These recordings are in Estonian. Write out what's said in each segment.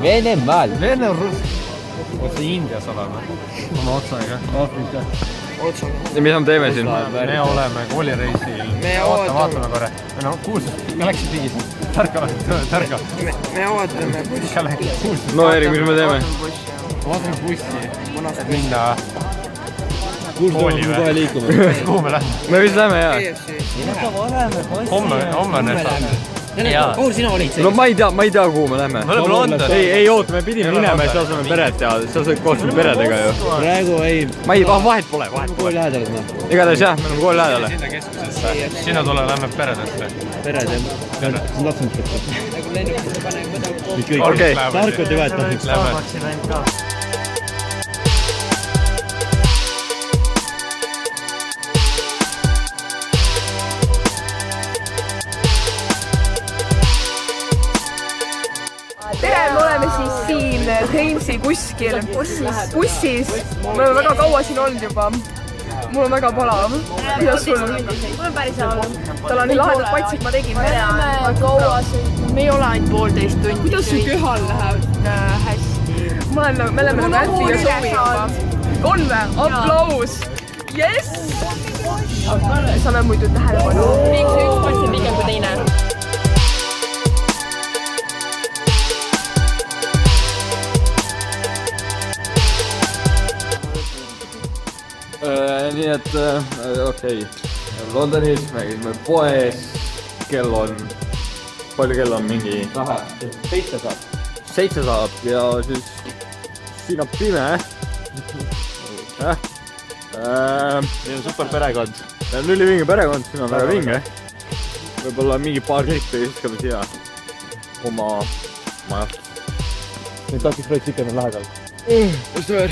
Venemaal. Vene on russ. Otse Indias oleme. Oma otsaga. Aafrika. Ja mida me teeme siin? Me oleme koolireisil. Vaatame korra. No, kuulsus. Galaxy Bigis. Tarka. Me ootame bussi. No Erik, mis me teeme? Vaatame bussi. Minna kooli või? Kohe liikume. Kuhu me lähme? Me vist lähme, jaa. Homme on nästab. Kuhu sina olid? No ma ei tea, kuhu me lähme. Me oleme London. Ei oota, me pidime minema ja seal saame peret teha. Seal saad koos meil peredega ju. Praegu ei. Vahet pole. Kooli lähedal ma. Igatahes jah, me oleme kooli lähedale. Sinna keskusesse. Sinna tule lähme peredesse. Pered jah. Lapsed võtta. Okei. Tarkod ei võeta. Lähme. Tere, me oleme siis siin Reimsi kuskil bussis. Me oleme väga kaua siin olnud juba. Mul on väga palav. Kuidas sul? Mul on päris halb. Tal on nii lahedad patsid, ma tegin. Me oleme kaua siin. Me ei ole ainult 1,5 tundi. Kuidas sul köhal läheb? Hästi. Me oleme nagu Äppi ja Sofi juba. On või? Aplaus! Yes! Saame muidu tähelepanu. Miks üks pass on pikem kui teine? Nii et, okei. Londonis me käisime poes. Kell on... Palju kell on mingi... 7 saab ja siis... Siin on pime. Meil on super perekond. Meil on ülivinge perekond, siin on väga vinge. Võib-olla mingi paar kirikti viskame siia oma majast. Nüüd Turkish Fried Chicken on lähedal. Sõber!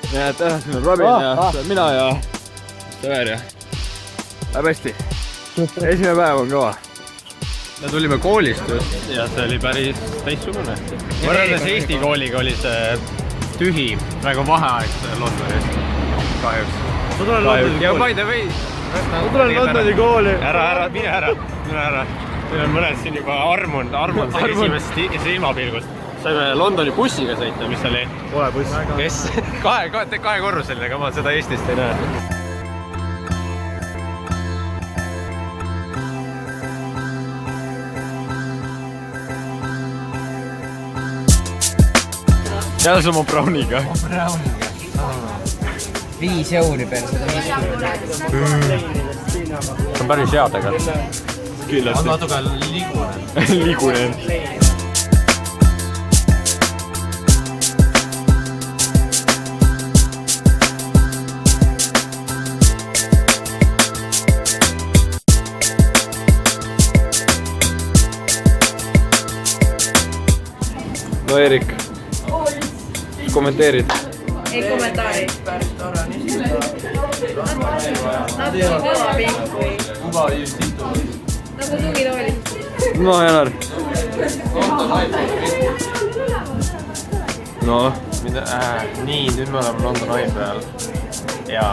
Nii et siin on Robin ja mina ja sõber ja läheb hästi. Esimene päev on kõva. Me tulime koolist just ja see oli päris teistsugune. Võrreldes Eesti kooliga oli see tühi, nagu vaheaeg Londonis. Kahjuks. Ma tulen Londoni Ja kooli. by the way, Ma tulen Londoni kooli. mine ära. Meil on mõned siin juba armunud esimest ilmapilgust. Saime Londoni bussiga sõita, mis oli? Pole buss. Kes? Kahe korruseline, aga ma seda Eestist ei näe. Jälle oma browniga. 5 euri per 150. See on päris hea tegelikult. Kindlasti. On natuke liigunen. Liigunen. No Erik, kommenteerid? Ei kommentaari. Natuke halbi. Nagu tugitooli. No Janar. No. Nii, nüüd me oleme London Eye peal. Ja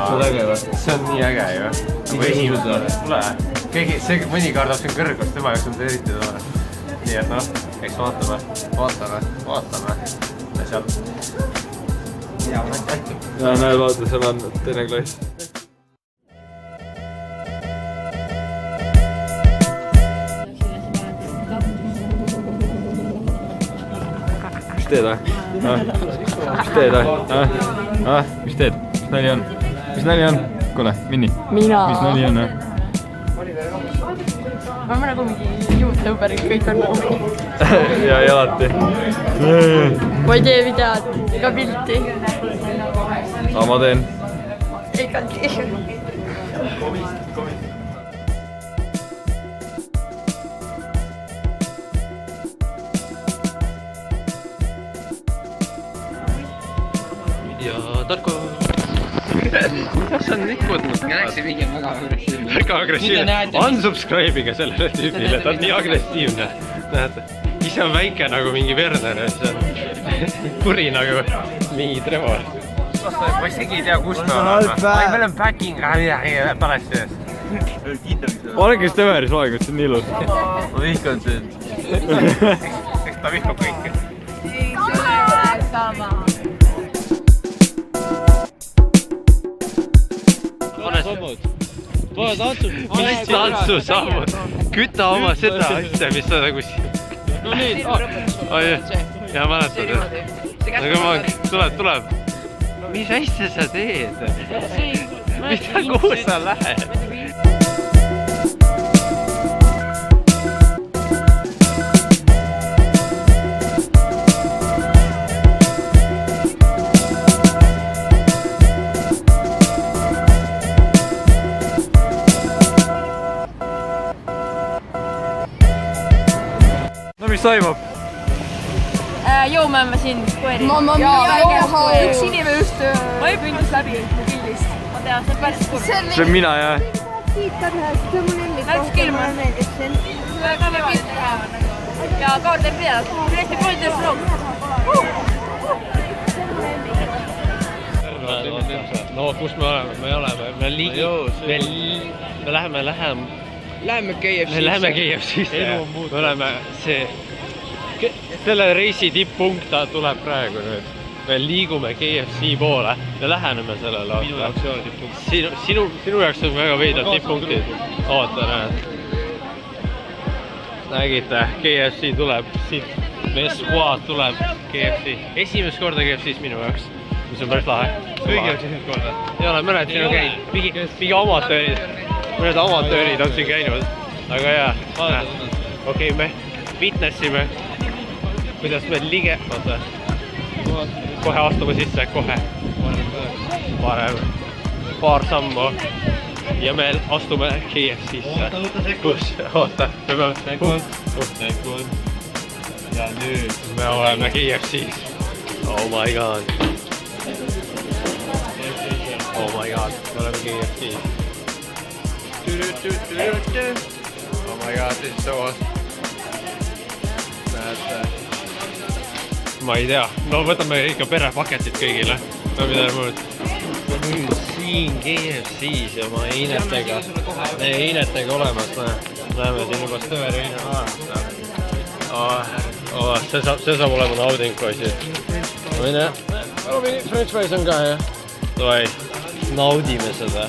see on nii äge ju. Nagu esimene. Mõni kardab siin kõrgust, tema jaoks on see eriti tore. Nii et noh, eks vaatame. Ja seal. Ja näed, vaata, seal on teine klass. Mis teed, Mis teed? Mis nali on? Mis nali on? Kuule, Minni. Mina. Mis nali on? Ma olen nagu mingi YouTuber, kõik on nagu. Ja alati. Ma ei tee videot ega pilti. Aga ma teen. Ega tee. ja Tarko. See on ikka võtnud. Galaxy Big on väga agressiivne. Väga agressiivne. Unsubscribe'iga sellele tüüpile, ta on nii agressiivne. Näed, ise on väike nagu mingi Werner, see on kuri nagu mingi Trevor. Ma isegi ei tea, kus me oleme. Me oleme Packing Palace'is. olengi Steveris aeg, et see on nii ilus. Ma vihkan sind. Eks ta vihkab kõike. Mis tantsusammud? Küta oma seda asja, mis sa nagu... No nii, ja mäletad, tuleb. Mis asja sa teed? Kuhu sa lähed? No mis toimub? Joome ma siin koeri. Üks inimene just kõndis läbi pildist. Ma tean, see on päris kurb. See on mina, jah. Läks külma. Ja Kaar teeb videot. Hästi poolteist vlog. No kus me oleme? Me oleme Läheme KFC-sse. Me oleme selle reisi tipppunkt tuleb praegu nüüd. Me liigume KFC poole ja läheneme sellele. Minu jaoks ei ole tipppunkt. Sinu jaoks on väga veidad tipppunktid. Oota, näed. Nägite, KFC tuleb siit. Meie squad tuleb KFC. Esimest korda KFC-s minu jaoks. Mis on päris lahe. Kõigi jaoks esimest korda. Ei ole, mõned siin on käinud. Mingi amatöörid. Mõned amatöörid on siin käinud. Aga jaa. Okei, me fitnessime. Kuidas me lige... Oota. Kohe astume sisse, kohe. Parem. Paar sammu. Ja me astume KFC-sse. Oota. Ja nüüd me oleme KFC-s. Oh my god. Oh my god. Me oleme KFC-s. Oh my god, this is so awesome. Ma ei tea, no võtame ikka perepaketit kõigile. No mida muud. Nüüd siin KFC-s ja ma einetega olemas. Näeme siin juba Stöveri olemas. See saab olema nauding poisid. Mine, French fries on ka, jah. Davai, naudime seda.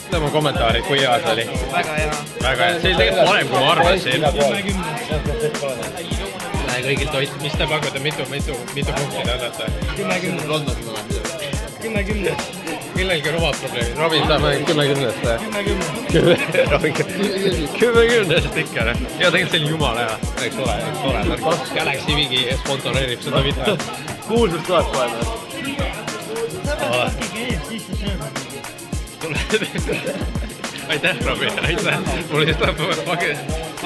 Ütleme kommentaarid, kui hea see oli. Väga hea. Väga hea. See oli tegelikult parem, kui ma arvasin. Lähe kõigilt toit. Mis te pakute? Mitu punkti te annate? 10-10. London. 10-10. Kellelgi on omad probleemid. Robin saab 10-10-st. 10-10-st ikka. Ja tegelikult see oli jumala hea. Eks ole. Galaxy mingi sponsoreerib seda video. Kuulsust tuleb kohe. Aitäh, Robin, aitäh. Mul oli seda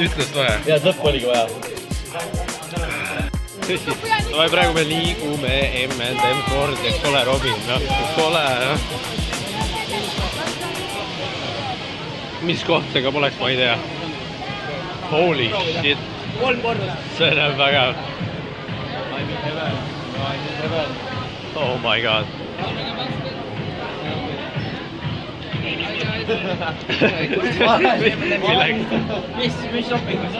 ütlust vaja. Ja lõpp oligi vaja. Praegu me liigume M&M kordi, eks ole, Robin. Eks ole. Mis kohtega poleks, ma ei tea. Holy shit. 3 korda. See on väga. Oh my god. Mis shoppingus?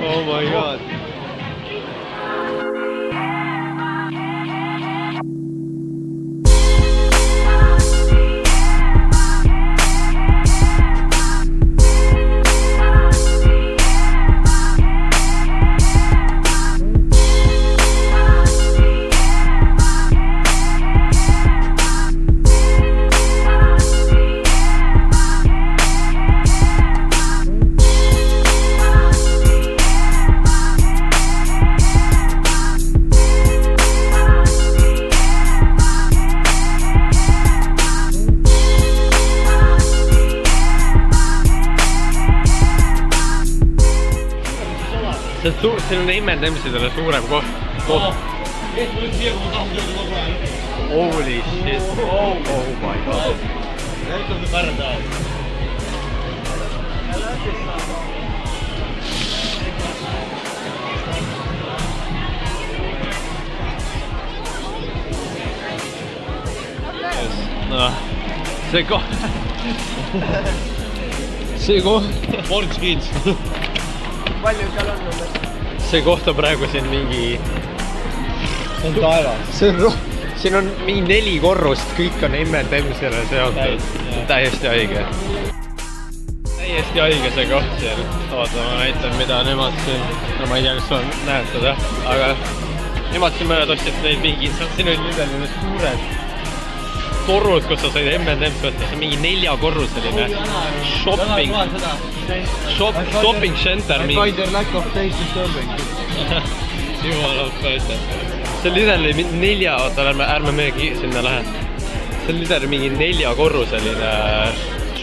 Oh my god. siin on M&M-sidele suurem koht. Holy shit. Oh my god. No, see koht. See koht. Orange Beach. palju seal on umbes? See koht on praegu siin mingi... See on taevas. Siin on mingi 4 korrust, kõik on M&M-sele seotud. See on täiesti haige. Täiesti haige see koht siin. Oota, ma näitan, mida nemad siin... No ma ei tea, kas sa näed seda, aga... Nemad siin mõned ostsid neid mingi... Siin oli nüüd suured korrud, kus sa said M&M-s võtta. See on mingi 4-korruseline shopping center. I find their lack of taste disturbing. Jumala päästa. See on literally 4... Oota, ärme megi sinna lähe. See on literally mingi 4-korruseline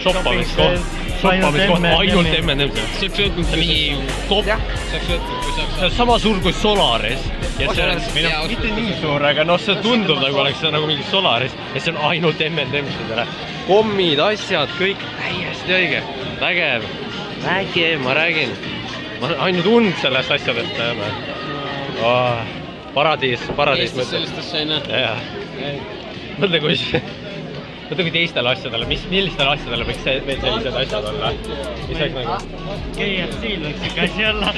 shoppamiskoht. Ainult M&M-s. See on mingi kopp. See on sama suur kui Solaris. Ja see on mitte nii suur, aga noh, see tundub nagu oleks see nagu mingi Solaris. Ja see on ainult M&M-sidele. Kommid, asjad, kõik täiesti õige. Vägev, ma räägin. Ma ainult und sellest asjadest näeme. Paradiis. Eestis sellist asja ei näe. Mõtle kui teistele asjadele, millistele asjadele võiks veel sellised asjad olla? Mis oleks nagu? KFC-l võiks ikka asi olla.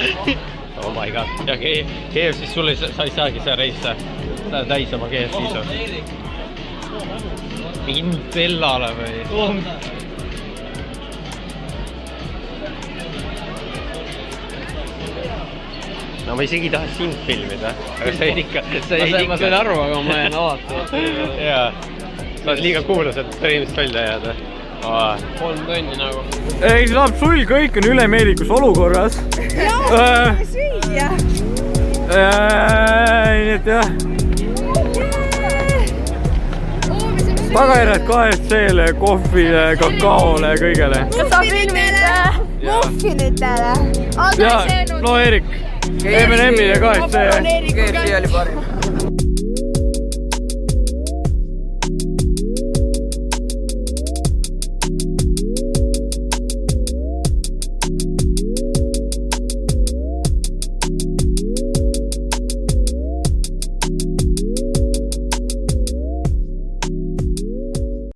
Oh my god. Ja KFC-s sulle sa ei saagi see reis täis oma KFC-s. Mingi Nutellale või? No ma isegi ei taha sind filmida, aga sa jäid ikka... Ma sain aru, aga ma jään avata. Jaa, sa oled liiga kuulas, et inimest välja jääda. 3 tonni nagu. Ei, see läheb sul kõik on ülemeelikus olukorras. süüa. Nii et jah. Tagajärjed KFC-le, kohvile, kakaole ja kõigele. Muffinitele. Ja, no Eerik, M&M-i ja KFC. KFC oli parim.